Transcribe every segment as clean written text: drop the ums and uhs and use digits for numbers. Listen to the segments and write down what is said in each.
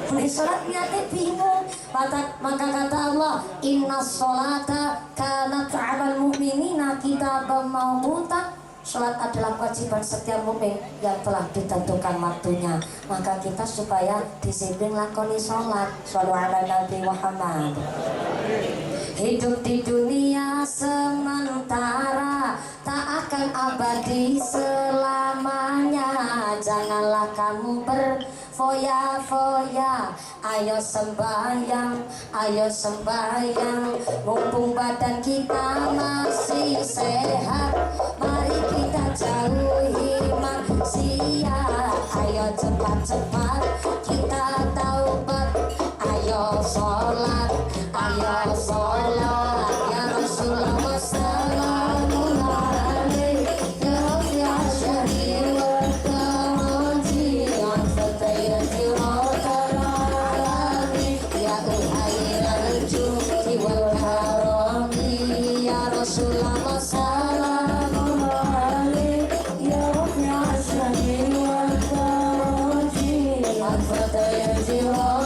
sholat niatnya bingung. Maka kata Allah, inna sholata kanat 'alal mu'minina kitaban mawquta. Sholat adalah kewajiban setiap mukmin yang telah ditentukan waktunya. Maka kita supaya disiplin lakoni sholat. Shallallahu ala Nabi Muhammad. Hidup di dunia sementara, tak akan abadi selamanya. Janganlah kamu berfoya-foya. Ayo sembahyang, mumpung badan kita masih sehat. Mari kita jauhi maksiat. Ayo cepat-cepat kita taubat. Ayo sholat ya Rasulullah sallallahu alaihi ya Rabbi asyari wa kamanji anfatayati wa karami ya khairal judi wal harami ya Rasulullah sallallahu alaihi ya Rabbi asyari wa kamanji anfatayati wa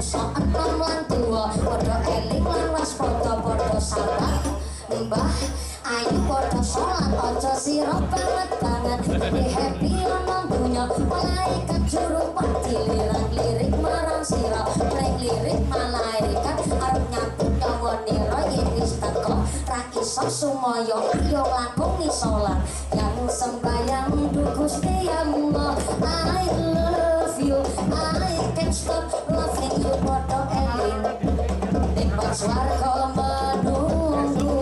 saat lan tua podo eling lan podo sabar mbah ayo podo sholat ojo sira banget happy lan dunya malaikat juru panggilan lirik marang sira lirik malaikat arep nyambut kawanira yen wis teko ra iso sumaya ayo lakoni sholat yang sembayang Gusti Allah. I love you, I can't stop loving you. Podo eling nikmat swarga menunggu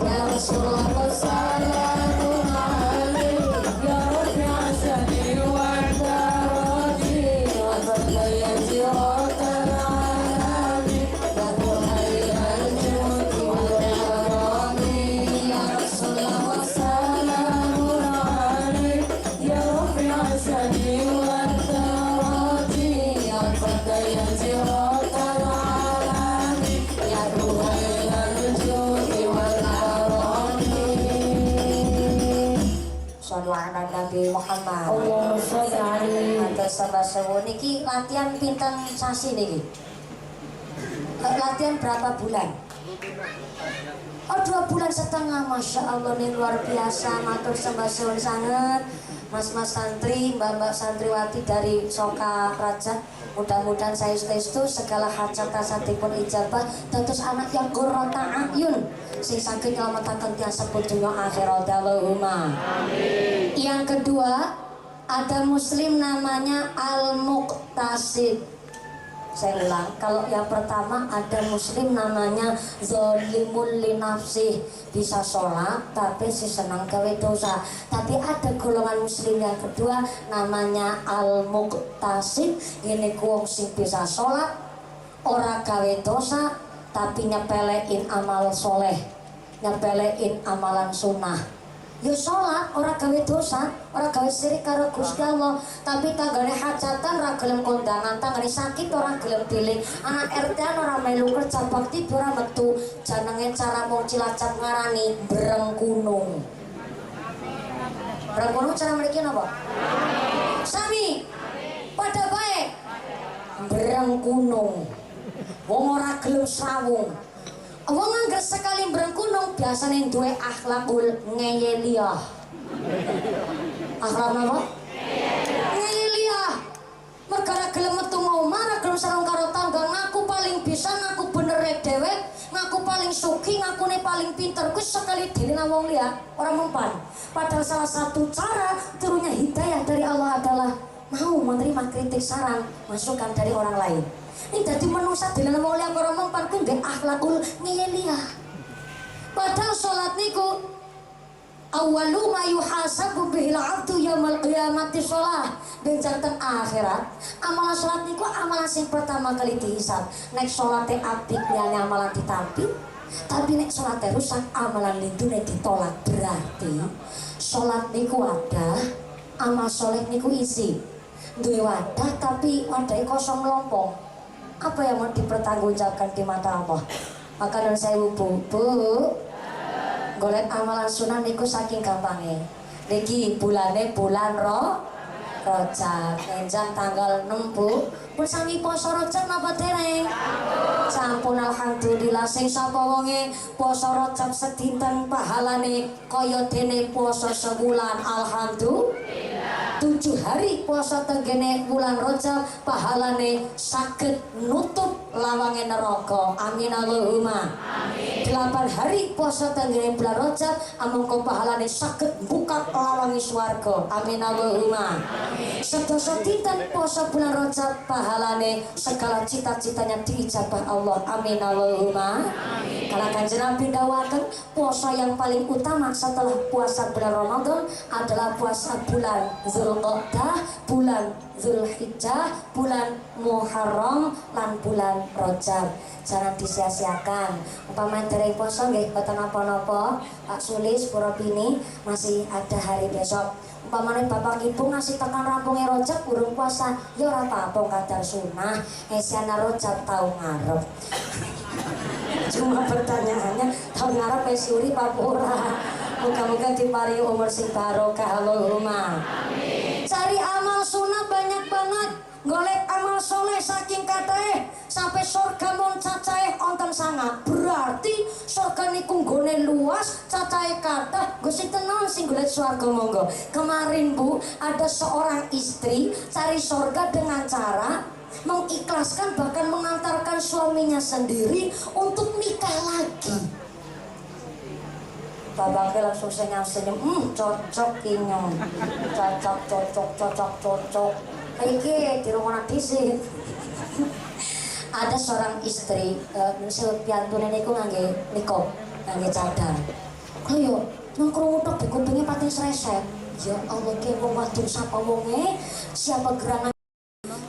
ya Rasulullah sallallahu alaihi ya Rabbi asyadi wa tarati wa tayyati wa tarati ya khairal judi wa karami ya Rasulullah sallallahu alaihi ya Rabbi asyadi wa tarati ya tayyati wa tarati ya khairal judi wa karami. Sallu ala Nabi Muhammad. Allahumma sholli alaihi. Atas sabah sewu niki latihan pinten sasi niki? Latihan berapa bulan? Oh 2 bulan setengah. Masya Allah ini luar biasa. Matur sembah suwun sangat mas-mas santri, mbak-mbak santriwati dari Soka Raja. Mudah-mudahan saya istu segala hajat tasatipun ijabah dados anak yang qurrata ayun sing saged nylametaken tiyang sebut dunya akhirat. Allahumma amin. Yang kedua, ada muslim namanya Al-Muqtasid. Saya ulang, kalau yang pertama ada muslim namanya zolimul linafsih, bisa sholat tapi si senang gawe dosa. Tapi ada golongan muslim yang kedua namanya al-muqtasid, ini wong sing bisa sholat ora gawe dosa tapi nyepelein amal soleh, nyepelein amalan sunnah. Ya sholat, ora gawe dosa, ora gawe sirik karo Gusti Allah, tapi tanggane hajatan ora gelem kondangan, tanggane sakit ora gelem diling, anak RT ora melu kerja bakti ora metu, jenenge cara mung Cilacap ngarani Brengkunung. Brengkunung cara mriki napa? Sami. Pada baik. Brengkunung. Wong ora gelem srawung. Wong anggar sekali Brengkunung biasanya duwe akhlakul ngeyeliah. Akhlak apa? Ngeyeliah. Mergara gelem metu mau marah gelem sarung karo tangga, ngaku paling bisa, ngaku bener dhewe, ngaku paling suki, ngakune paling pinter. Kuwi sekali dhewe wong liya ora mempan. Padahal salah satu cara turunnya hidayah dari Allah adalah mau menerima kritik, saran, masukan dari orang lain. Ini jadi manusia di dalam wong liya ora mempan ku nggih akhlakul ngeyeliah. Padahal salat niku awwalu ma yuhasabu bihil 'abdu yaumil qiyamati shalah. Benjanten akhirat amalan salat niku amalan sing pertama kali dihisab. Nek salate apik liyane amalan ditampi, tapi nek salate rusak amalan lindune ditolak. Berarti salat niku ada, amal soleh niku isi. duwe wadah tapi wadahnya kosong melompong. Apa yang mau dipertanggungjawabkan di mata Allah? Maka nun sewu bu, golek amalan sunnah niku saking gampangnya. Niki bulane bulan Rajab, enjang tanggal 6 bu. Pun sami poso Rajab napa dereng? Sampun alhamdulillah. Sing sapa wonge poso Rajab sedinten pahalane kaya dene poso sebulan, alhamdulillah. 7 hari puasa tenggene bulan Rajab pahalane saged nutup lawange neraka. Amin Allahumma. Amin. 8 hari puasa tenggene bulan Rajab amangka pahalane saged buka lawange swarga. Amin Allahumma. Amin. Sedasa dinten puasa bulan Rajab pahalane segala cita-citanya diijabah Allah. Amin Allahumma. Amin. Kalau Kanjeng Nabi dawaken puasa yang paling utama setelah puasa bulan Ramadan adalah puasa bulan Zulqa'dah, bulan Zulhijjah, bulan Muharram, lan bulan Rajab. Jangan disia-siakan. Umpama dereng poso nggih boten napa-napa, Pak Sulis Purabini masih ada hari besok. Umpamane bapak ibu ngasih tekan rampungnya Rajab urung puasa, ya ora apa-apa kadar sunah. Esiana Rajab tau ngarep. Cuma pertanyaannya tahun ngarep wis urip apa ora? Moga-moga diparingi umur sing barokah. Allahumma amin. Cari amal sunnah banyak banget, golek amal soleh saking katae sampai surga mon cacahe onten sangat. Berarti surga niku nggone luas, cacahe kathah. Gusti tenan sing golek swarga monggo. Kemarin Bu, ada seorang istri cari surga dengan cara mengikhlaskan bahkan mengantarkan suaminya sendiri untuk nikah lagi. Babake langsung senyum, cocok inyong, cocok. Iki di rumah dhisik. Ada seorang istri, piantune niku ngangge nikah, ngangge cadar. Kaya nang krungu tok di kupinge pating sreset. Ya Allah, ki wong wadon sapa wonge? Siapa gerangan?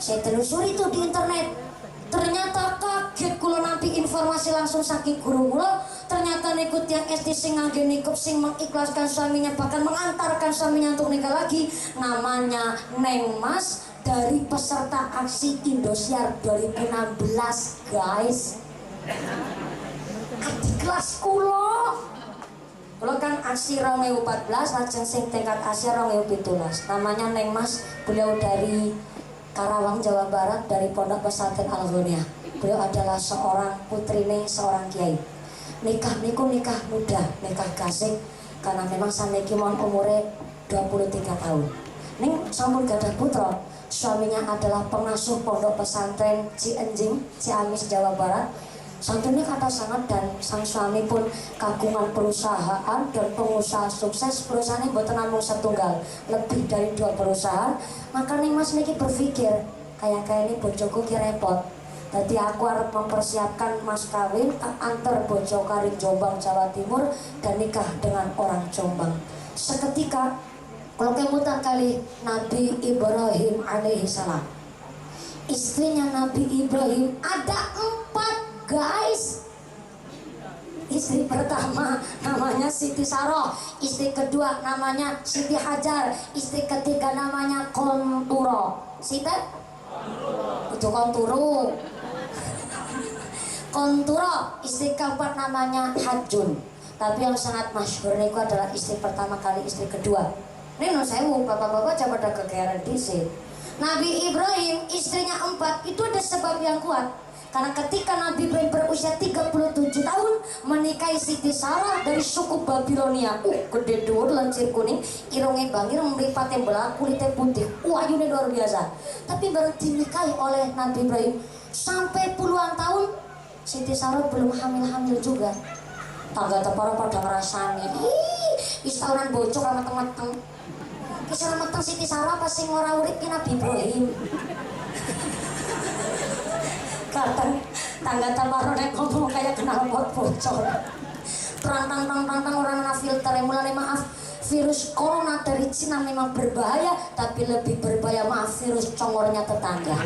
Saya telusuri itu di internet. Ternyata kaget kula nampi informasi langsung saking guru kula. Ternyata niku tiang SD sing ngangge nikah, sing mengikhlaskan suaminya bahkan mengantarkan suaminya untuk nikah lagi. Namanya Neng Mas dari peserta aksi Indosiar 2016, guys. Adik kelas kula. Kula kan aksi 2014, lajeng sing tingkat Asia 2017. Namanya Neng Mas, beliau dari Karawang, Jawa Barat, dari Pondok Pesantren Al-Ghunia. Beliau adalah seorang putrine seorang kiai. Nikah niku nikah muda, nikah gasik karena memang saniki mon umure 23 tahun. Ning sampun gadah putra, suaminya adalah pengasuh Pondok Pesantren Cienjing, Ciamis, Jawa Barat. Santunnya kata sangat dan sang suami pun kagungan perusahaan dan pengusaha sukses. Perusahaannya mboten namung setunggal, lebih dari 2 perusahaan. Maka ning Mas niki berpikir kayak ini bojoku ki repot. Jadi aku harus mempersiapkan mas kawin, antar bojo kari Jombang, Jawa Timur dan nikah dengan orang Jombang. Seketika kalau kemutan kali Nabi Ibrahim alaihissalam, istrinya Nabi Ibrahim ada 4 guys. Istri pertama namanya Siti Saroh, istri kedua namanya Siti Hajar, istri ketiga namanya Konturo. Siti? Itu Konturo. Konturo, istri keempat namanya Hajun. Tapi yang sangat masyhur niku adalah istri pertama kali, istri kedua. Ini no sewu, bapak-bapak coba ada kegeeran dhisik. Nabi Ibrahim istrinya 4 itu ada sebab yang kuat. Karena ketika Nabi Ibrahim berusia 37 tahun menikahi Siti Sarah dari suku Babilonia. Gede dhuwur, lancir kuning, irunge bangir, mripate belah, kulite putih. Ayune luar biasa. Tapi baru dinikahi oleh Nabi Ibrahim sampai puluhan tahun Siti Sarah belum hamil-hamil juga. Tangga tepara pada ngerasani. Wis tahunan bocok sama teman-teman. Kisah mateng Siti Sarah pas sing ora urip ki Nabi Ibrahim. Kadang tangga tepara nek ngomong kayak knalpot bocor. Terang-terang orang ana filter. Mulane maaf, virus corona dari Cina memang berbahaya, tapi lebih berbahaya maaf virus congornya tetangga.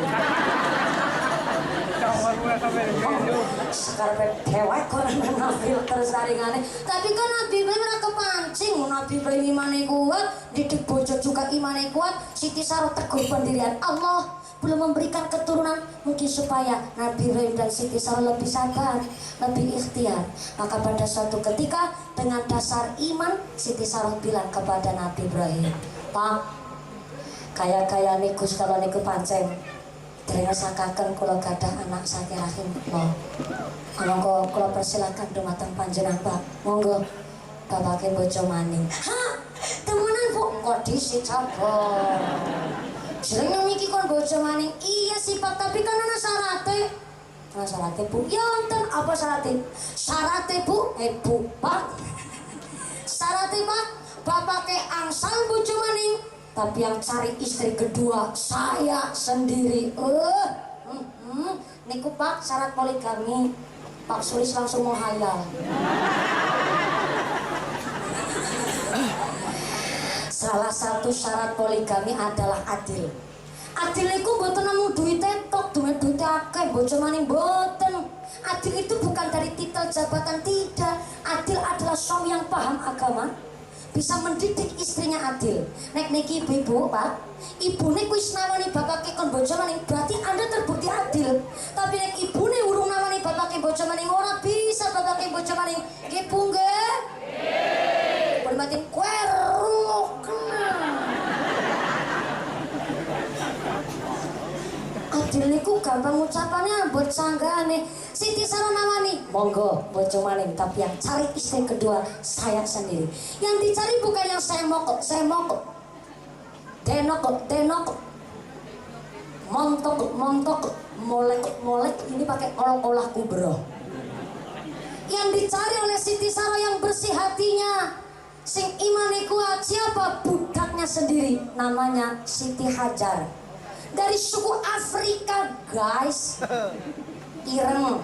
sekarang dewek kok ngambil terus saringannya. Tapi kan Nabi Ibrahim ora kepancing. Nabi Ibrahim imane kuat, didik bojo juga imane kuat. Siti Sarah teguh pendirian. Allah belum memberikan keturunan, mungkin supaya Nabi Ibrahim dan Siti Sarah lebih sabar, lebih ikhtiar. Maka pada suatu ketika dengan dasar iman, Siti Sarah bilang kepada Nabi Ibrahim, Pak, kaya-kaya niku kalau niku pancen dereng sakaken kula gadah anak saking rahim kula. Monggo kula persilakan dumateng panjenengan, Pak. Monggo bapake bojo maning. Ha, temenan Bu, kok dhisik cabor. Jeneng niki kon bojo maning. Iya sih Pak, tapi kan ana syarate. Ana syarate Bu. Ya wonten, apa syarate? Syarate Bu, Bu, Pak. Syarate Pak, bapake angsal bojo maning, tapi yang cari istri kedua saya sendiri. Niku Pak syarat poligami. Pak Sulis langsung menghayal. Salah satu syarat poligami adalah adil. Adil itu mboten namung duwite tok, duwite akeh bojo maning mboten. Adil itu bukan dari titel jabatan, tidak. Adil adalah suami yang paham agama, bisa mendidik istrinya adil. Nek niki ibu-ibu, Pak, ibune wis nawani bapake kon bojo maning, berarti Anda terbukti adil. Tapi nek ibune urung nawani bapake bojo maning, ora bisa bapake bojo maning. Nggih Bu nggih? Nggih. Pun makin kweruk. Adil niku gampang ucapannya, buat sanggane. Siti Sarah nawani, monggo bojo maning, tapi yang cari istri kedua saya sendiri. Yang dicari bukan yang semok, denok, montok, molek, ini pakai olah kubro. Yang dicari oleh Siti Sarah yang bersih hatinya, sing imane kuat. Siapa? Budaknya sendiri, namanya Siti Hajar, dari suku Afrika guys. Ireng.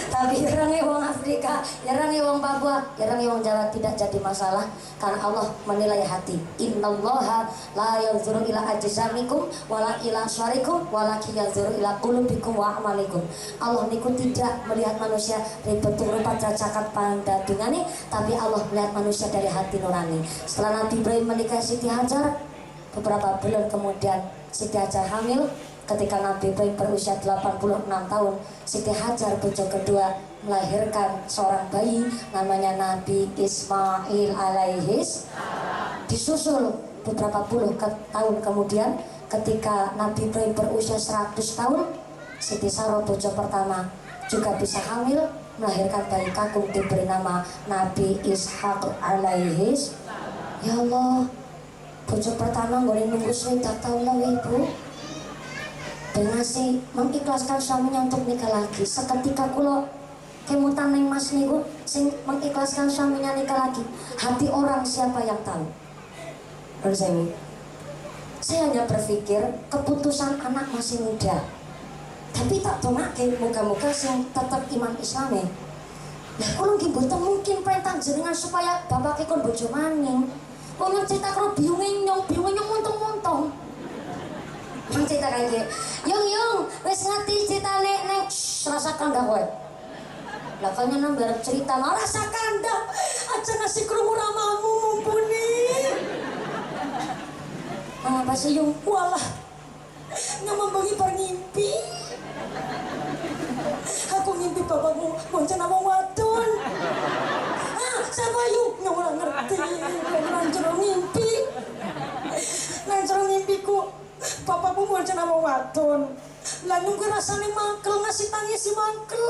Tapi ireng wong Afrika, ireng wong Papua, ireng wong Jawa tidak jadi masalah karena Allah menilai hati. Innallaha la yanzuru ila ajsamikum wala ila syarikum walakin yanzuru ila qulubikum wa a'malikum. Allah niku tidak melihat manusia dari bentuk rupa cacat pandadungane, tapi Allah melihat manusia dari hati nurani. Setelah Nabi Ibrahim menikahi Siti Hajar, beberapa bulan kemudian Siti Hajar hamil. Ketika Nabi Ibrahim berusia 86 tahun, Siti Hajar bojo kedua melahirkan seorang bayi namanya Nabi Ismail alaihis. Disusul beberapa puluh tahun kemudian, ketika Nabi Ibrahim berusia 100 tahun, Siti Sarah bojo pertama juga bisa hamil, melahirkan bayi kakung, diberi nama Nabi Ishak alaihis. Ya Allah, bojo pertama nggak nunggu sewidak tahun lah ibu. Dengan si mengikhlaskan suaminya untuk nikah lagi. Seketika kulo kemutan neng mas niku sing mengikhlaskan suaminya nikah lagi. Hati orang siapa yang tahu? Saya hanya berpikir keputusan anak masih muda, tapi tak dongake moga-moga sing tetap iman Islami. Nah kulo nggih mboten mungkin perintah jenengan supaya bapak kon bojo maning. Wong cerita kalau biungin nyong montong-montong. Mang cerita kayak yung wes ngerti cerita nek rasakan dah kowe. Lakanya nang barep cerita mah rasakan dah. Aja ngasih krungu ramamu mumpuni. Apa sih yung walah nyamambangi perngimpi. Aku ngimpi bapakmu bonceng wong wadon. Siapa yung ora ngerti. Nang jero ngimpi. Nang jero ngimpiku bapakmu bonceng wong wadon. Lah nunggu rasane mangkel, ngasih tangis si mangkel.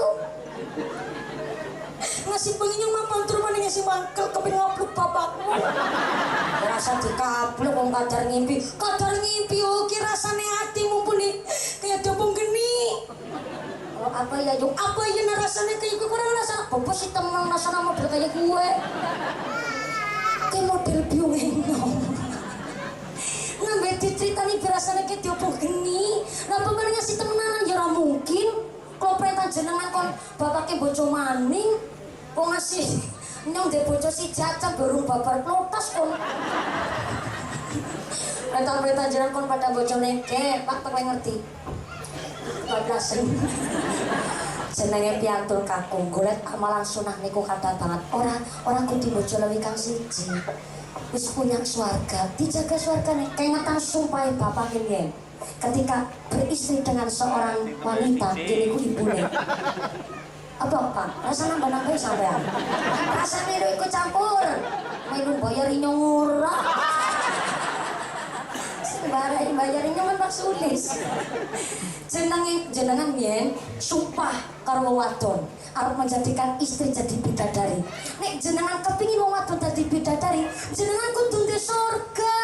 Ngasih pengen mampir mana ngasih mangkel keping ngapluk bapakmu. Rasa dikapluk wong kadar ngimpi oke rasane hati mumpuni kayak dobong geni. Oh apa ya yung apa ya rasane kayak gue kurang rasa bobo si temen rasane model kayak gue. Kayak model biungin nambah diceritani berasane kayak dobong geni. Lah pemenangnya si temenan ya mungkin. Kalau perintah jenengan kon bapaknya bojo maning, kok ngasih nyong de bojo si jajan baru babar klotas kon. Perintah jenengan kon pada bojone ke, Pak kowe ngerti. Bablasen. Jenenge piantun kakung golek amalan sunah niku kathah banget. Orang kudu bojo lewi kang siji. Wis punya swarga, dijaga swargane kengatan sumpah bapak yen. Ketika beristri dengan seorang wanita, kini ku ibune. Apa Pak? Rasa nambah-nambah sampean. Rasane lho ikut campur. Melu bayar nyora. Bayar nyaman Pak Sulis. Jenengan yen sumpah karo wong wadon arep menjadikan istri jadi bidadari. Nek jenengan kepingin wong wadon dadi bidadari, jenengan kudu ndek surga.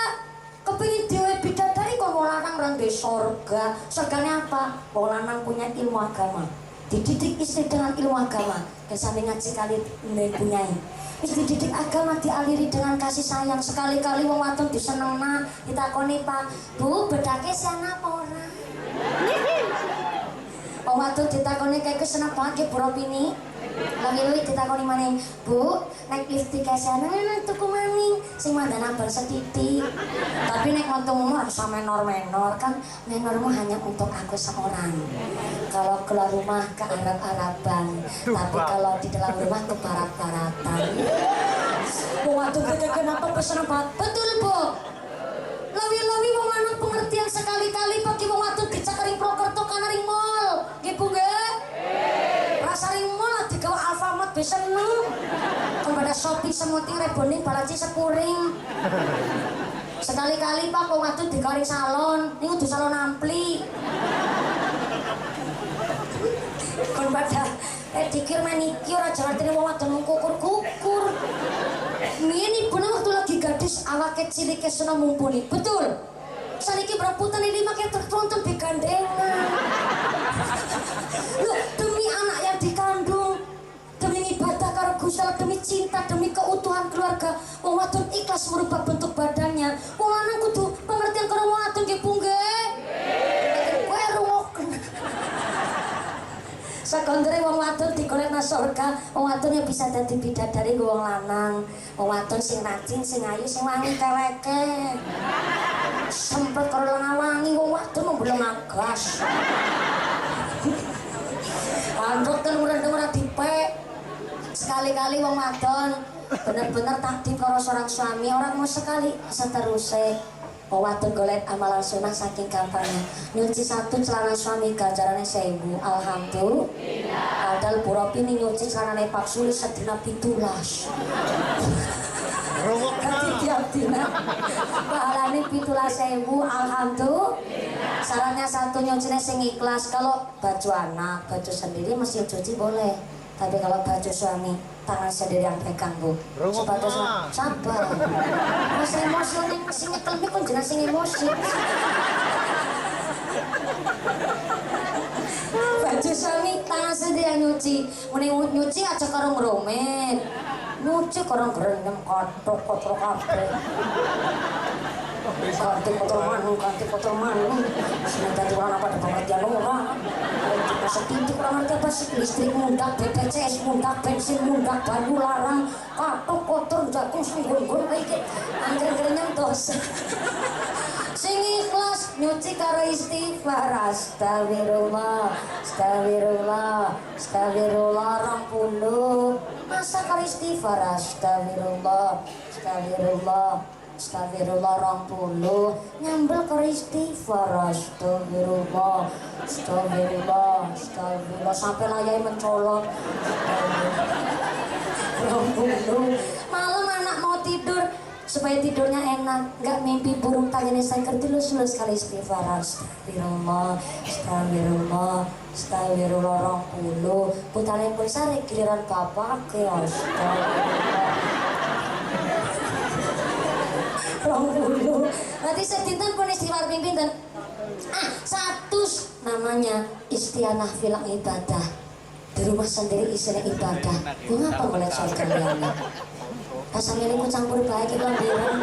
Kepingin dhewe bidadari kok wong lanang ra ndek surga. Surgane apa? Wong lanang punya ilmu agama. Dididik istri dengan ilmu agama. Dan sampai ngaji kali punyai. Wis dididik agama dialiri dengan kasih sayang. Sekali-kali wong wadon disenengna, ditakoni Pak, Bu, bedake siana apa ora? Wong wadon ditakoni kayak keseneng banget Bu Ropini. Lagi ditakoni maning, Bu, naik lipstick siana tuku maning sing mandan abang setitik. Tapi naik montong umur harus menor-menor kan, menormu hanya untuk aku seorang. Kalau keluar rumah ke Arab-Araban, tapi kalau di dalam rumah ke barat-baratan. Waduh, kenapa pesen banget? Betul Bu. Lawi-lawi wong lanang pengertian sekali-kali bagi wong wadon dicak ring Prokerto kana ring mall. Nggih Bu nggih? Rasa ring mall digawa Alfamart wis seneng. Kepada Shopee semuting reboning balaci sepuring. Sekali-kali Pak wong wadon digawa ring salon, niku kudu salon ampli. Kon pada dikir manicure aja ngerti wong wadon kukur-kukur. Mien ibune waktu lagi gadis awake cilik kesana mumpuni. Betul. Saniki berebutan ini makin tertonton begandengan. Loh, demi anak yang dikandung, demi ibadah karo Gusti Allah, demi cinta, demi keutuhan keluarga, wong wadon ikhlas merubah bentuk badannya. Wong lanang kudu pengertian karo wong wadon nggih Bu nggih. Kowe rungokken. Sakondere wong wadon digolek nang surga, wong wadon yang bisa dadi bidadari wong lanang. Wong wadon sing rajin, sing ayu, sing wangi keweke. Sempet karo wangi wong wadon belum agas. Androk kan ora dipek. Sekali-kali wong wadon bener-bener takdim karo seorang suami, orang mau sekali seterusnya. Wong wadon golek amalan sunah saking gampangnya. Nyuci satu celana suami ganjarane 1000. Alhamdulillah. Padahal Bu Ropi nyuci celanane Pak Sulis sedina 17. Berarti tiap dina pahalane 17.000. Alhamdulillah. Sarannya satu nyucinya sing ikhlas. Kalau baju anak, baju sendiri mesin cuci boleh. Tapi kalau baju suami, tangan sendiri yang pegang Bu. Sepatu sabar. Mas emosi sing nyekel kon jelas sing emosi. Baju suami tangan sendiri yang nyuci. Mending nyuci aja karo ngromet. Nyuci karo grenyem kotor kabeh. Ganti kotor manung. Sing dadi ora apa pengertian ora. Setindik kurang ngerti apa sih, listrik mundak, BPJS mundak, bensin mundak, banyu larang, katok kotor, jagung sunggun-gun kayak angger-angernya dosa. Sing ikhlas nyuci karo istighfar, astagfirullah, astagfirullah, astagfirullah 20. Masa karo istighfar, astagfirullah, astagfirullah, astagfirullah 20. Nyambel karo istighfar, astagfirullah, astagfirullah, astagfirullah sampai layai mencolot. 20. Malam anak mau tidur supaya tidurnya enak, nggak mimpi burung tanyanya saya kertilus kali istighfar, astagfirullah, astagfirullah, astagfirullah 20. Putane pun sare giliran bapak ke astagfirullah 20. Nanti sedinten pun istighfar pimpin dan 100 namanya istianah filang ibadah. Di rumah sendiri isinya ibadah. Mengapa ngeliat soal kalian? Rasanya ini campur baik itu ambilan.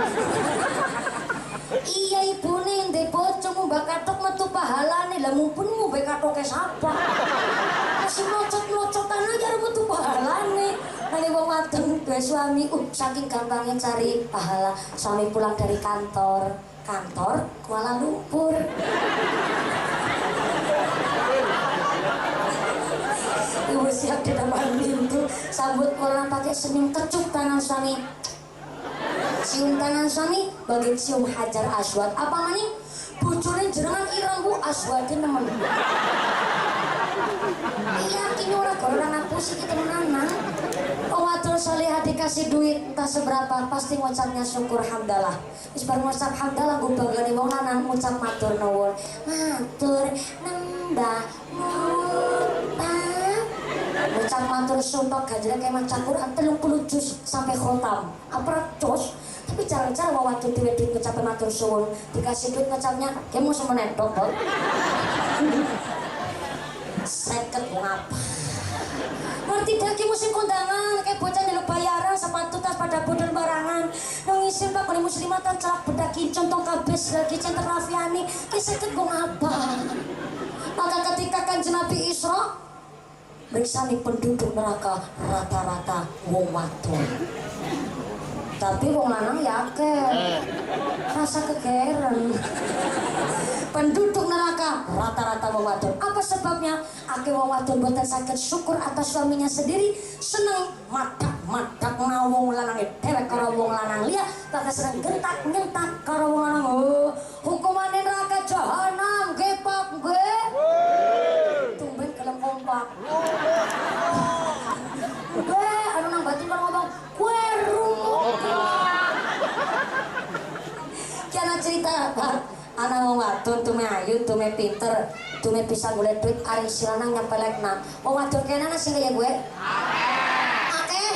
Iya ibune ndek bojomu mbak katok metu pahalane. Lah mumpun mu mbak katoke sapa? Masih nocot-nocotan aja metu pahalane. Nang wong wadon duwe suami saking gampangnya cari pahala. Suami pulang dari kantor kantor Kuala Lumpur. Ibu siap di depan pintu, sambut orang pakai senyum, kecup tangan suami, cium tangan suami, bagi cium hajar aswad. Apa maning? Bocorin jenengan irang bu aswadin nemen. Iya kini orang aku sih kita menanang. Wadul solehah dikasih duit entah seberapa, pasti ngucapnya syukur hamdalah. Wis bar ngucap hamdalah gue bagani wong lanang ngucap matur nuwun. Matur nembah nuwun. Ngucap matur sumpah ganjile kayak maca Quran 30 juz sampai khotam. Apa cos? Tapi cara-cara wawadul duit ngucap matur suwun, dikasih duit ngucapnya kayak mau semenendok kok. Seket ngapa? Ngerti daki musim kondangan kayak bocah nyeluk bayaran sepatu tas pada bodol barangan nangisin pak kalau muslimatan celak bedak kincon tong kabes lagi centang rafiani kiseket gue ngapa? Maka ketika Kanjeng Nabi Isra bersani penduduk neraka rata-rata wong wadon, tapi wong lanang yakin rasa kegeren. Penduduk neraka rata-rata wong wadon. Apa sebabnya? Ake wong wadon boten saged syukur atas suaminya sendiri, seneng madak-madak ngawong lanang dewek karo wong lanang liya, bakal seneng gentak-gentak karo wong lanang. Oh, hukumane neraka jahanam nggih Pak nggih. Tumben kelem kompak. Nggih, anu nang batin kan ngomong, "Kowe rumuk." Ki ana cerita Pak. Anak wong wadon tume ayu, tume pinter, tume bisa golek duit, ari silanang nyempelekna. Wong wadon kene ana sing kaya gue. Akeh.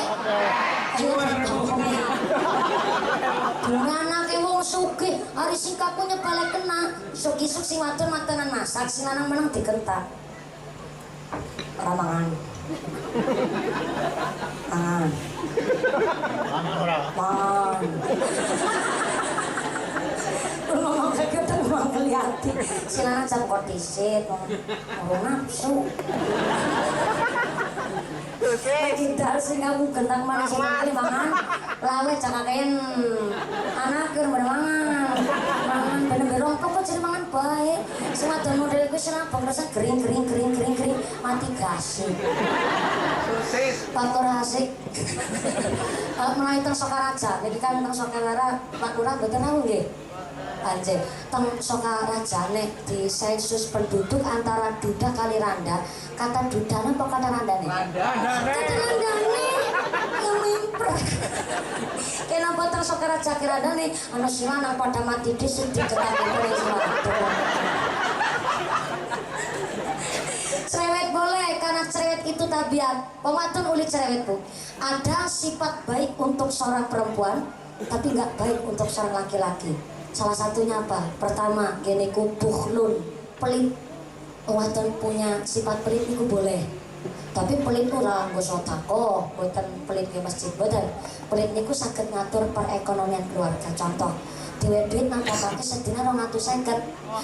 Anake wong sugih, ari sikapku nyempelekna. Isuk-isuk sing wadon mantenan masak, sing lanang meneng dikentak. Ora mangan. Mangan. Mangan ora. Mangan. Ngomong kaget ngomong kelihatan silangan jam kortisit ngomong nafsu kita sih kamu gentang mana sih kali mangan lawe cakain anak ke mangan bener-bener rongkok kok jadi mangan baik semua dan model gue senapang rasa kering mati gasik faktor asik mulai teng Sokaraja jadi kan teng Sokaraja Pak Lurah betul aku nggih Anjir, teng Sokarajane di sensus penduduk antara duda kali randa. Kata dudane apa kata randane? Kata randane yang mimper. Kenapa teng Sokaraja kira randane ana silanang pada mati dhisik dicekake oleh suatu. Cerewet boleh karena cerewet itu tabiat. Pematun ulik cerewet Bu. Ada sifat baik untuk seorang perempuan, tapi nggak baik untuk seorang laki-laki. Salah satunya apa? Pertama, gini buhlun, pelit. Wadon punya sifat pelit itu boleh. Tapi pelit ora nggo sodako, boten pelit ke masjid boten. Pelit niku saged ngatur perekonomian keluarga. Contoh, duit nang bapake sedina 250.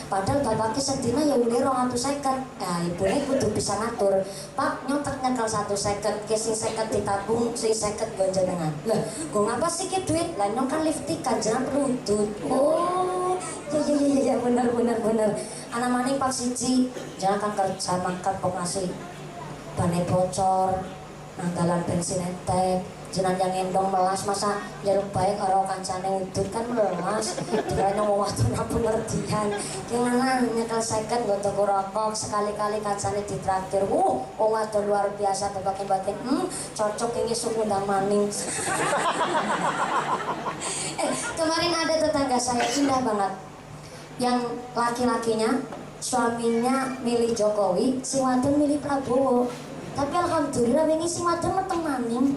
Padahal bapake sedina ya ulih 250. Nah, ibune kudu bisa ngatur. Pak, nyotet nyekel 150, ke sing 50 ditabung, sing 50 nggo jenengan. Lah, nggo ngapa sih ki duit? Lah nyong kan liftikan jenengan perudut. Oh, ya bener. Anak maning Pak siji, jangan kan kerja makan pok ngasih. Bane bocor, nanggalan bensin entek. Jenang yang endong melas masa jaluk baik karo kancane udut kan melas dikira mau waktu napa pengertian gimana nyekel seket nggo tuku rokok sekali-kali kancane ditraktir wong wadon luar biasa batin cocok ini suku ndang maning. Kemarin ada tetangga saya indah banget yang laki-lakinya suaminya milih Jokowi si wadon milih Prabowo. Tapi alhamdulillah wingi sing wadon meteng maning.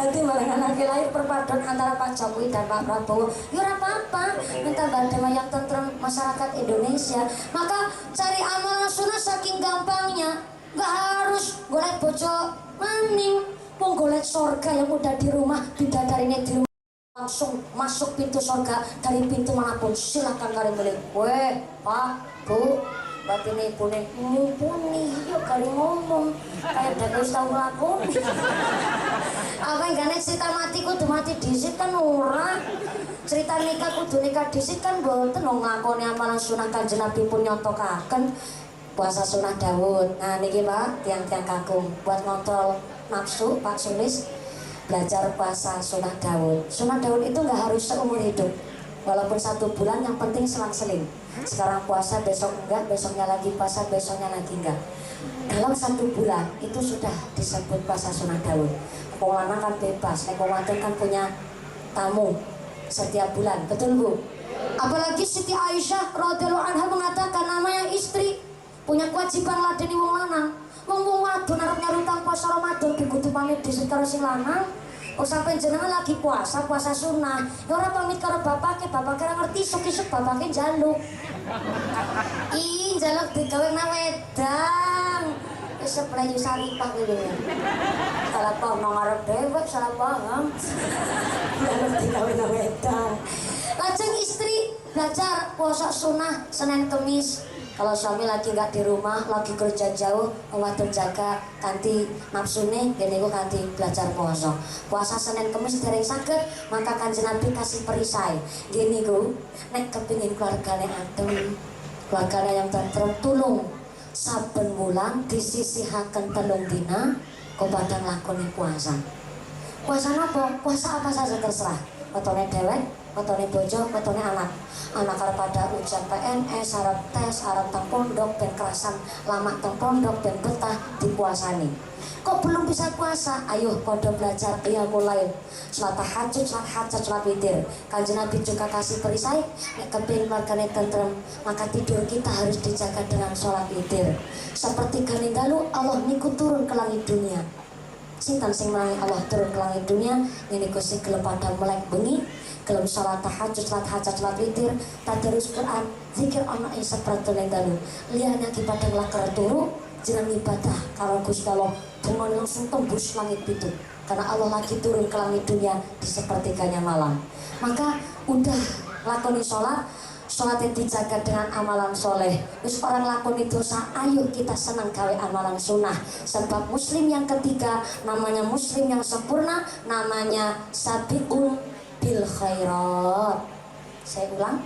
Nanti malah anak lahir perpaduan antara Pak Jokowi dan Pak Prabowo. Ya ora apa-apa, minta damai yang tentrem masyarakat Indonesia. Maka cari amalan sunnah saking gampangnya. Enggak harus golek bojo maning, wong golek surga yang udah di rumah, bidadarinya di rumah. Langsung masuk pintu surga dari pintu manapun. Silakan kalian milih. Weh, Pak, Bu, batine ibune mumpuni yo kali ngomong kayak dak wis tau nglakoni. Apa enggane cerita mati kudu mati dhisik kan ora. Cerita nikah kudu nikah dhisik kan mboten wong nglakoni amalan sunah Kanjeng Nabi pun nyontokaken puasa sunah Daud. Nah niki Pak, tiang-tiang kakung buat ngontrol nafsu Pak Sulis belajar puasa sunah Daud. Sunah Daud itu nggak harus seumur hidup. Walaupun 1 bulan yang penting selang-seling. Sekarang puasa, besok enggak, besoknya lagi puasa, besoknya lagi enggak. Dalam 1 bulan itu sudah disebut puasa sunah Daud. Wong lanang kan bebas, wong wadon kan punya tamu setiap bulan, betul Bu? Apalagi Siti Aisyah radhiyallahu anha mengatakan namanya istri punya kewajiban ladeni wong lanang. Wong wadon arep nyarutang puasa Ramadan kudu pamit dhisik karo sing lanang. Oh sampai jenengan lagi puasa sunah. Ya ora pamit karo bapake ora ngerti isuk-isuk bapake njaluk. Ih, njaluk digawe nang wedang. Wis playu saripah kuwi. Salah paham nang arep dewek salah paham. Njaluk digawe nang wedang. Lajeng istri belajar puasa sunah Senin Kemis. Kalau suami lagi nggak di rumah, lagi kerja jauh, wadon jaga kanthi nafsune, gini gue kanthi belajar puasa. Puasa Senin Kemis dereng saged, maka Kanjeng Nabi kasih perisai. Gini gue, nek kepingin keluargane adem, keluargane yang tentrem, tulung saben wulan disisihaken 3 dina, kau padang lakoni puasa. Puasa apa? Puasa apa saja terserah. Wetone dewek, wetone bojo, wetone anak. Anak arep pada ujian PNS, arep tes, arep teng pondok ben kerasan lama teng pondok ben betah dipuasani. Kok belum bisa puasa? Ayo padha belajar ya mulai. Salat tahajud, salat hajat, salat witir. Kanjeng Nabi juga kasih perisai, nek kepengin keluargane tentrem, maka tidur kita harus dijaga dengan salat witir. Seperti gane dalu Allah niku turun ke langit dunia. Sinten sing merangi Allah turun ke langit dunia, niku sing gelem padha melek bengi. Kalau salat tahajud, salat hajat, salat witir, tadarus Quran, zikir ana ing sapratone dalu. Liyane ki padha lakar turu, jeneng ibadah karo Gusti Allah dengan langsung tembus langit pitu. Karena Allah lagi turun ke langit dunia di sepertiganya malam. Maka udah lakoni salat, salatnya dijaga dengan amalan soleh. Wis orang lakoni dosa, ayo kita senang gawe amalan sunnah. Sebab muslim yang ketiga, namanya muslim yang sempurna, namanya sabiqun bil khairat. Saya ulang,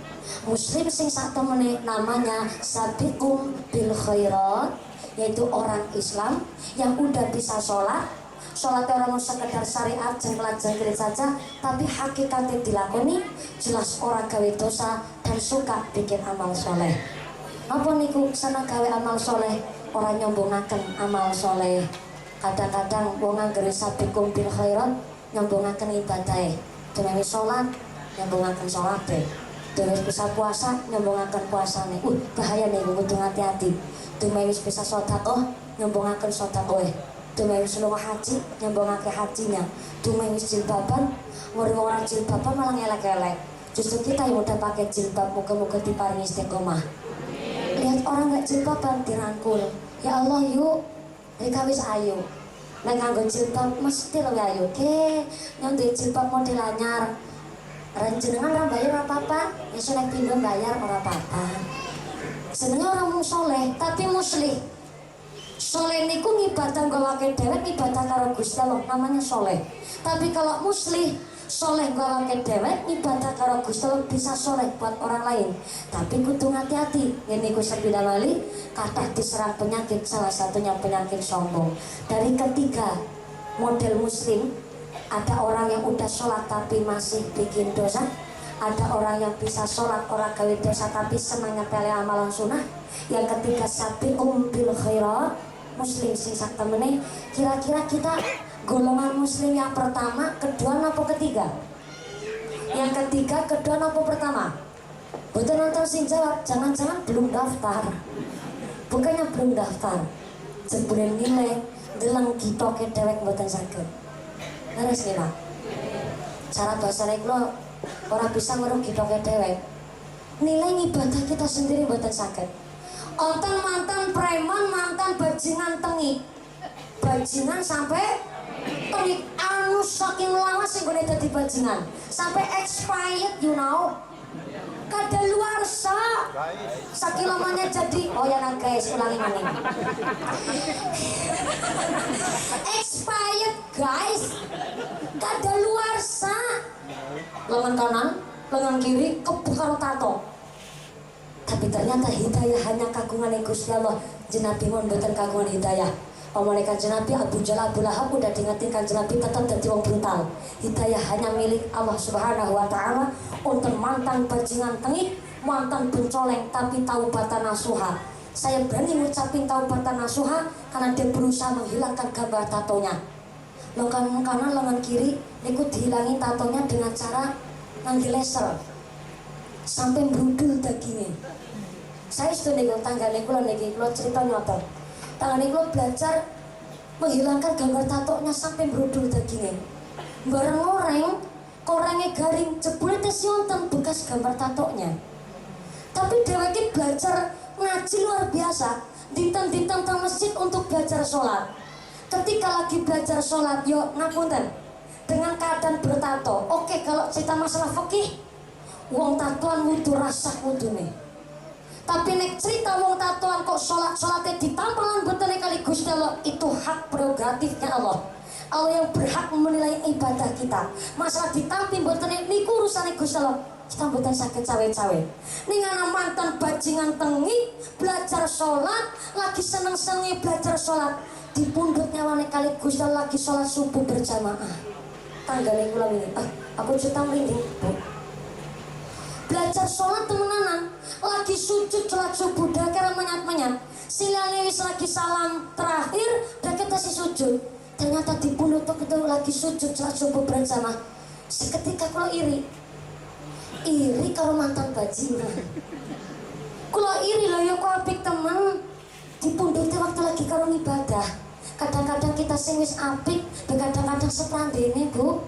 muslim sing sak temene namanya sabiqum bil khairat, yaitu orang Islam yang udah bisa sholat. Sholatnya orang sekedar syariat jengkelat-jengkelit saja, tapi hakikatnya dilakoni, jelas orang gawe dosa dan suka bikin amal soleh. Apa niku seneng gawe amal soleh, orang nyombongaken amal soleh. Kadang-kadang wong anggere sabiqum bil khairat nyombongaken ibadah. Dewe sholat, nyambungaken sholate. Dewe bisa puasa, nyambungaken puasane. Bahaya nih, kudu hati-hati. Dewe bisa sedekah, nyambungaken sedekah. Dewe lunga haji, nyambungaken hajinya. Dewe jilbaban, orang jilbaban malah ngelek-elek. Justru kita yang udah pakai jilbab, moga-moga diparingi istiqomah. Lihat orang nggak jilbaban dirangkul. Ya Allah yuk, mereka wis ayo. Nek nganggo jilbab mesti luwih ayu. Ke, yang duwe jilbab model anyar. Jenengan ora bayar apa-apa, ya nek pindho bayar ora apa-apa. Senenge orang mung soleh, tapi muslim. Soleh niku ngibadah gawake dhewek, ibadah karo Gusti Allah, namanya soleh. Tapi kalau muslim soleh gawake dhewek, ibadah karo Gusti Allah bisa soleh buat orang lain. Tapi kudu hati-hati. Ini ku sepeda wali kathah diserang penyakit, salah satunya penyakit sombong. Dari ketiga model muslim, ada orang yang udah sholat tapi masih bikin dosa. Ada orang yang bisa sholat orang gawe dosa tapi senang nyepele amalan sunnah. Yang ketiga sabiqum bil khairat, muslim sing sak temene. Kira-kira kita golongan muslim yang pertama, kedua atau ketiga? Yang ketiga, kedua atau pertama? Betul nonton sing jawab, jangan-jangan belum daftar. Bukannya belum daftar, jebule nilai deleng gitoke dhewek mboten saged. Leres nih Pak. Cara bahasane kula ora bisa ngerugi gitoke dhewek. Nilai ibadah kita sendiri mboten saged. Onten mantan preman, mantan bajingan tengik. Bajingan sampai tengik anu saking lawas sing gone dadi bajingan. Sampai expired you know. kadaluarsa. Sakilamannya jadi oh ya nah guys, ulangi maning. Expired guys. Kadaluarsa. Lengan kanan, lengan kiri kebuka karo tato. Tapi ternyata hidayah hanya kagungan Gusti Allah. Jenabi mon mboten kagungan hidayah. Omongane Kanjeng Nabi Abu Jahal Abu Lahab udah diingetin Kanjeng Nabi tetap dadi wong brutal. Hidayah hanya milik Allah Subhanahu wa taala. Untuk mantan bajingan tengik, mantan pencoleng tapi taubatan nasuha. Saya berani ngucapin taubatan nasuha karena dia berusaha menghilangkan gambar tatonya. Lengan kanan, lengan kiri niku dihilangin tatonya dengan cara ngangge laser. Sampai brudul dagingnya. Saya sudah nego tanggane kula niki kula cerita nyoto. Tangan kula belajar menghilangkan gambar tatonya sampai brudul dagingnya. Bareng korengnya garing jebule tes wonten bekas gambar tatonya. Tapi dheweke belajar ngaji luar biasa. Dinten-dinten teng masjid untuk belajar sholat. Ketika lagi belajar sholat, yo ngapunten dengan keadaan bertato. Oke, kalau cerita masalah fikih, wong tatoan wudu rasah wudune. Tapi nek cerita wong tatoan kok sholatnya ditampelan betene kali Gusti Allah, itu hak prerogatifnya Allah. Allah yang berhak menilai ibadah kita. Masalah ditampi betene niku urusane Gusti Allah. Kita mboten sakit cawe-cawe. Ning ana mantan bajingan tengi belajar sholat, lagi seneng-senenge belajar sholat. Di pundut nyawane kali Gusti Allah lagi sholat subuh berjamaah. Tanggane kula ini. Aku cerita merinding, Bu. Belajar sholat temenanan, lagi sujud sholat subuh dah kira menyat-menyat. Silane wis lagi salam terakhir, dah kita si sujud. Ternyata di pundut itu lagi sujud sholat subuh berjamaah. Seketika kula iri karo mantan bajingan. Kula iri loh ya kok apik temen. Di pundutnya waktu lagi karo ibadah. Kadang-kadang kita sing wis apik, kadang-kadang seprandene, Bu.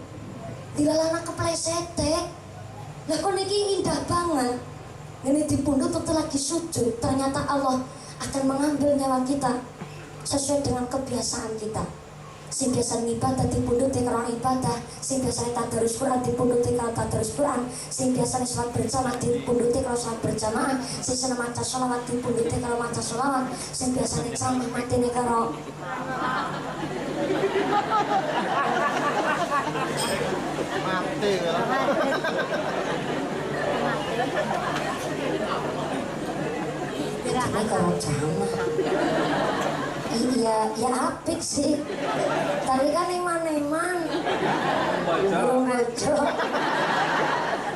Dilalana keplesete. Lah kok niki indah banget. Ini di pundut waktu lagi sujud, ternyata Allah akan mengambil nyawa kita sesuai dengan kebiasaan kita. Sing biasa ibadah di pundut karo ibadah, sing biasa tadarus Quran di pundut karo tadarus Quran, sing biasa salat berjamaah di pundut karo salat berjamaah, sing seneng maca sholawat di pundut karo maca sholawat, sing biasa ceramah matine karo mati ya. Ini karo ceramah. Iya, ya apik sih. Tapi kan eman-eman burung bojo.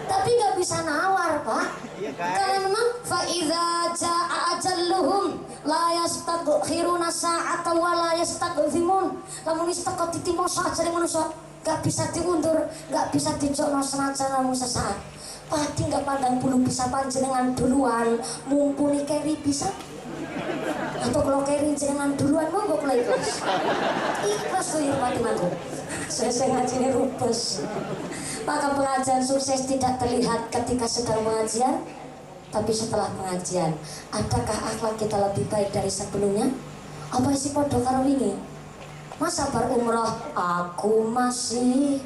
Tapi gak bisa nawar, Pak. Karena memang fa'idha ja'a ajalluhum la yastaghfiruna sa'ata wa la yastaghfimun. Lamun istaqa ditimo saat jare manusia gak bisa diundur, gak bisa dijokno senajan lamun sesaat. Pati gak pandang bulu bisa panjenengan duluan, mumpuni keri bisa. Atau kalau kering jenengan duluan mau gue mulai ikhlas tuh ya mati-mati. Saya ngajinya rupes. Maka pengajian sukses tidak terlihat ketika sedang pengajian, tapi setelah pengajian. Adakah akhlak kita lebih baik dari sebelumnya? Apa isi podo karo wingi? Masa berumrah aku masih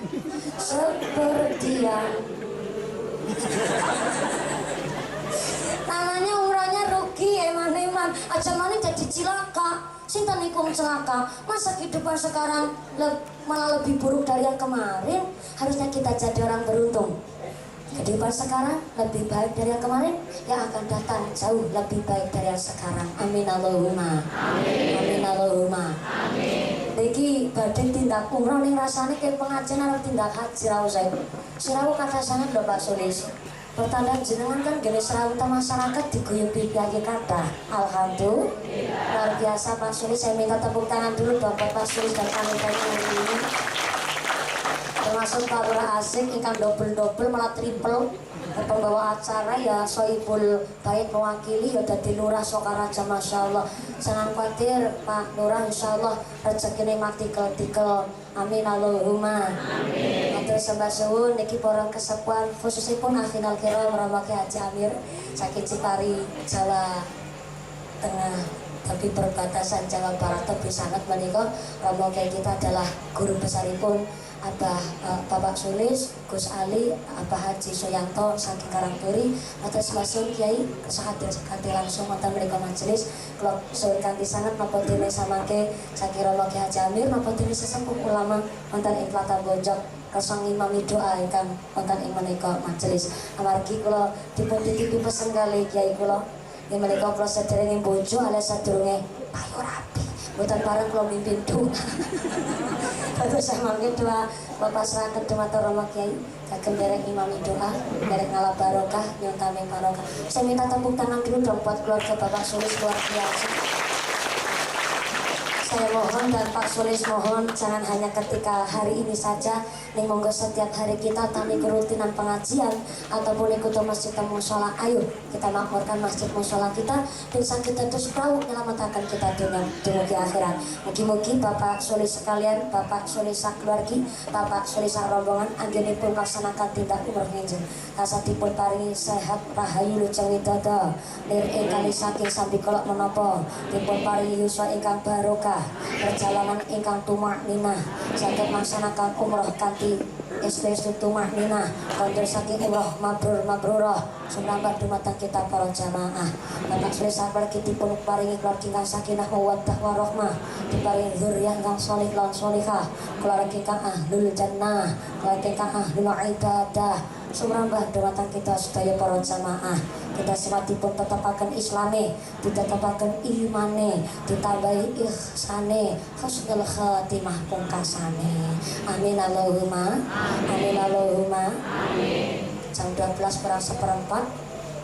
seperti yang namanya umrahnya rugi eman-eman aja maning jadi cilaka. Sinta nikung celaka. Masa kehidupan sekarang malah lebih buruk dari yang kemarin? Harusnya kita jadi orang beruntung. Kehidupan sekarang lebih baik dari yang kemarin, yang akan datang jauh lebih baik dari yang sekarang. Amin Allahumma. Amin. Amin Allahumma. Amin. Iki badhe tindak umroh ning rasane kayak pengajian arep tindak haji ra usah. Sirawu kata sangat lho Pak Sulis. Pertanda jenengan kan gene serawutan masyarakat diguyub piye kata. Alhamdulillah. Luar biasa Pak Sulis, saya minta tepuk tangan dulu Bapak Pak Sulis dan panitia hari ini. Termasuk Pak Lurah Asik ingkang double malah triple pembawa acara ya Soibul Bait mewakili ya dadi lurah Sokaraja Masya Allah. Jangan khawatir Pak Lurah, insya Allah rezekine matikel-tikel. Amin Allahumma. Amin. Matur sembah suwun niki para kesepuhan khususipun Akhinal Kiram Ramaki Haji Amir saking Cipari Jawa Tengah tapi perbatasan Jawa Barat tapi sangat menika Romo kita adalah guru besaripun Bapak Sulis, Gus Ali, Abah Haji Soyanto saking Karangturi, atas masun Kiai kesahati langsung wonten mriku majelis. Kula suwun kanthi sanget napa dene samangke sakira Ki Haji Amir napa dene sesepuh ulama wonten ing Tlatah Bojong kosong imami doa ingkang wonten ing menika majelis. Amargi kula dipun titipi pesen kali Kiai kula ing menika kula sederenge bojo alias sadurunge payu rapi. Mboten pareng kula mimpin doa. Terus samangke doa Bapak serahkan dumateng Rama Kiai kagem derek imami doa, derek ngalah barokah, nyuwun tameng barokah. Saya minta tepuk tangan dulu dong buat keluarga Bapak Sulis luar biasa. Saya mohon dan Pak Sulis mohon jangan hanya ketika hari ini saja, ning monggo setiap hari kita tani kerutinan pengajian ataupun ikut masjid dan mushola. Ayo kita makmurkan masjid mushola kita bisa kita terus perahu menyelamatkan kita dengan dumugi akhirat. Mugi-mugi Bapak Sulis sekalian, Bapak Sulis keluargi, Bapak Sulis rombongan anggenipun melaksanakan tindak umroh nginjen. Kasadipun paringi sehat rahayu lujeng widodo, lir kali saking sambi kolok menapa, dipun paringi yuswa ingkang barokah. Perjalanan ingkang tumakninah saged melaksanakan umroh kanthi istiqomah tumakninah kondur saking umroh mabrurah sumrambat dumateng kita para jamaah. Bapak Sulis sabarki dipun paringi keluarga ingkang sakinah mawaddah warahmah, diparingi dzurriyyah ingkang shalih lan shalihah, keluarga ingkang ahlul jannah, keluarga ingkang ahlul ibadah. Sumrambah dumateng kita sedaya para jamaah. Kita sematipun tetapaken islame, ditetapaken imane, ditambahi ihsane, husnul khatimah pungkasane. Amin Allahumma. Amin Allahumma. Jam 12:04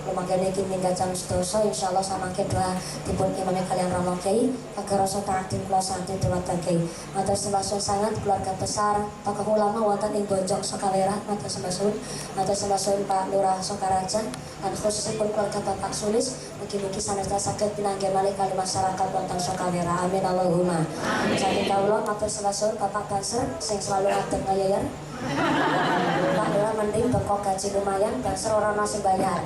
lumayan iki minggat jam 12 insyaallah samangke doa dipun imami kalian Rama Kiai agar rasa ta'atim kula santi dumateng Kiai. Matur sembah sangat keluarga besar tokoh ulama wonten ing Bojong Sokawera, matur sembah Pak Lurah Sokaraja dan khususipun keluarga Bapak Sulis. Mugi-mugi sanesta saged pinanggih malih kali masyarakat wonten Sokawera. Amin Allahumma. Saking kawula matur sembah Bapak Banser sing selalu ngadeg ngayayar. Pak Lurah mending bengkok gaji lumayan, Banser ora ono sing bayar.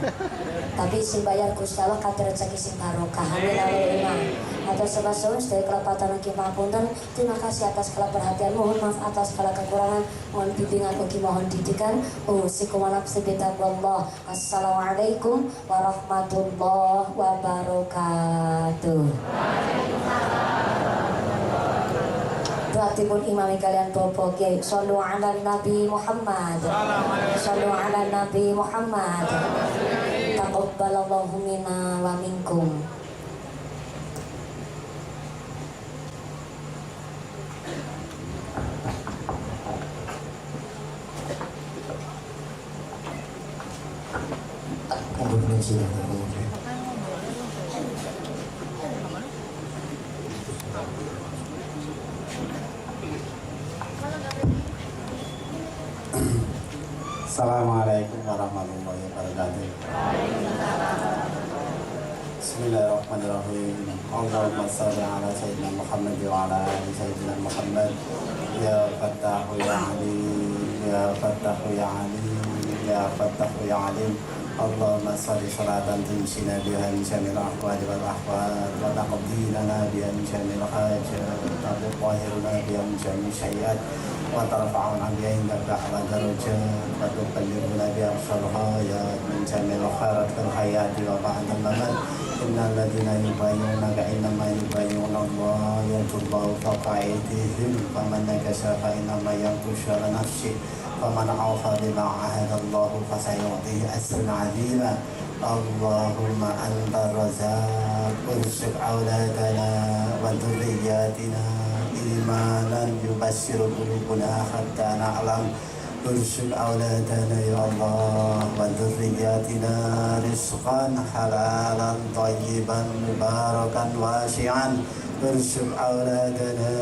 Tapi sing bayar Gusti Allah kadhe rezeki sing barokah. Amin Allahumma. Matur sembah sedaya kelepatan ugi pangapunten. Terima kasih atas segala perhatian, mohon maaf atas segala kekurangan, mohon bimbingan ugi mohon didikan. Usikum wa nafsi bitaqwallah. Assalamualaikum warahmatullahi wabarakatuh. Doatipun imami kalian bobo Kiai. Shallu ala Nabi Muhammad. Shallu ala Nabi Muhammad. Taqabbalallahu minna wa minkum. Assalamualaikum warahmatullahi wabarakatuh. Bismillahirrahmanirrahim. Allahumma shalli ala sayyidina Muhammad wa ala ali sayyidina Muhammad. Ya Fattahu ya Alim, ya Fattahu ya Alim, ya Fattahu ya Alim. Allahumma shalli salatan tumshina biha min syamil ahwali wal ahwal wa taqdilana biha min syamil hajat wa tutahhiruna biha min syamil syai'at wa tarfa'una biha indaka ala darajat wa tuballighuna biha aqsal ghayat min syamil khairat fil hayati wa ba'dal mamat. Innal ladzina yubayyi'unaka innama yubayyi'una Allah yadullahu fawqa aydihim faman nakasa fa innama yankushu ala nafsihi faman awfa bima ahada Allah fasayu'tihi ajran 'azima. Allahumma anta razaq urzuq auladana wa dhurriyyatina imanan yubassiru qulubuna hatta na'lam. Urzuq auladana ya Allah wa dhurriyyatina rizqan halalan thayyiban mubarakan wasi'an. Urzuq auladana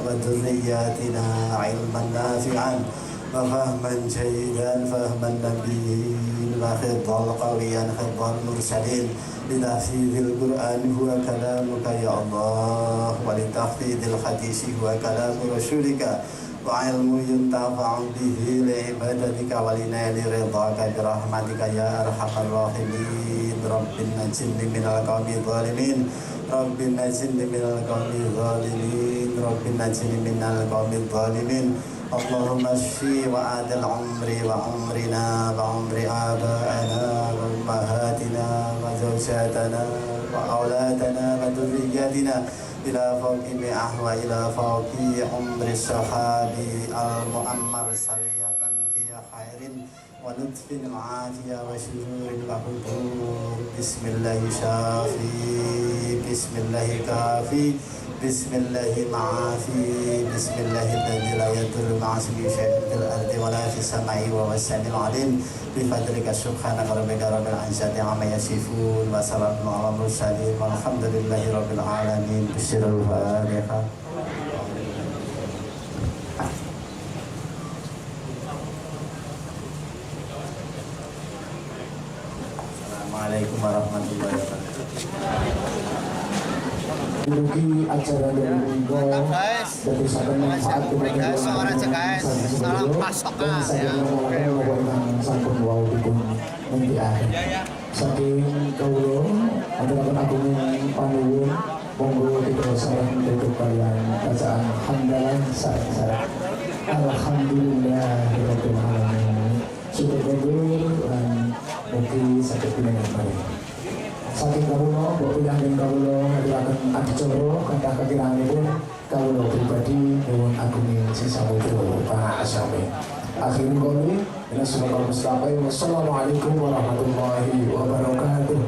wa dhurriyyatina ilman nafi'an wa fahman jayidan fahman nabiyyin wa khidhal qawiyan khidhal mursalin litahfidhil Qur'an huwa kalamuka ya Allah wa litahfidhil hadisi huwa kalamu rasulika wa ilmu yuntafa'u bihi li'ibadatika wa linaili ridhaka birahmatika ya arhamar rahimin. Rabbin najinni minal qawmi zalimin, Rabbin najinni minal qawmi zalimin, Rabbin najinni minal qawmi zalimin. اللهم اشفي وعادل عمري وعمرنا وعمر آبائنا وأمهاتنا وزوجاتنا وأولادنا وذرياتنا إلى فوق مئة وإلى فوق عمر الصحابي المؤمر سرية في خير ولطف عافية وشرور وحضور بسم الله شافي بسم الله كافي بسم الله معافي بسم الله الذي لا يضر مع اسمه شيء في الأرض ولا في السماء وهو السميع العليم بفضلك سبحانك ربك رب العزة عما يصفون وسلام على المرسلين والحمد لله رب العالمين بسر الفاتحة. Assalamualaikum warahmatullahi wabarakatuh. Duduki acara dari minggu dari sahabat manfaat salam pasokan ya. Sampun wau dukun nanti akhir. Saking kaulo antarakan agung panuwun monggo kita sareng tutup kalian bacaan hamdalah saat alhamdulillahirabbil alamin. Syukur kabul dan mugi saged pinangan mari. Saking kawula mbok pinangan kawula ngaturaken adicara kathah kekiranganipun kawula pribadi nyuwun agunge sesamudra pangasami. Akhirul qouli ila siratal mustaqim. Wassalamualaikum warahmatullahi wabarakatuh.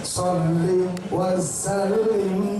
Shalli wa sallim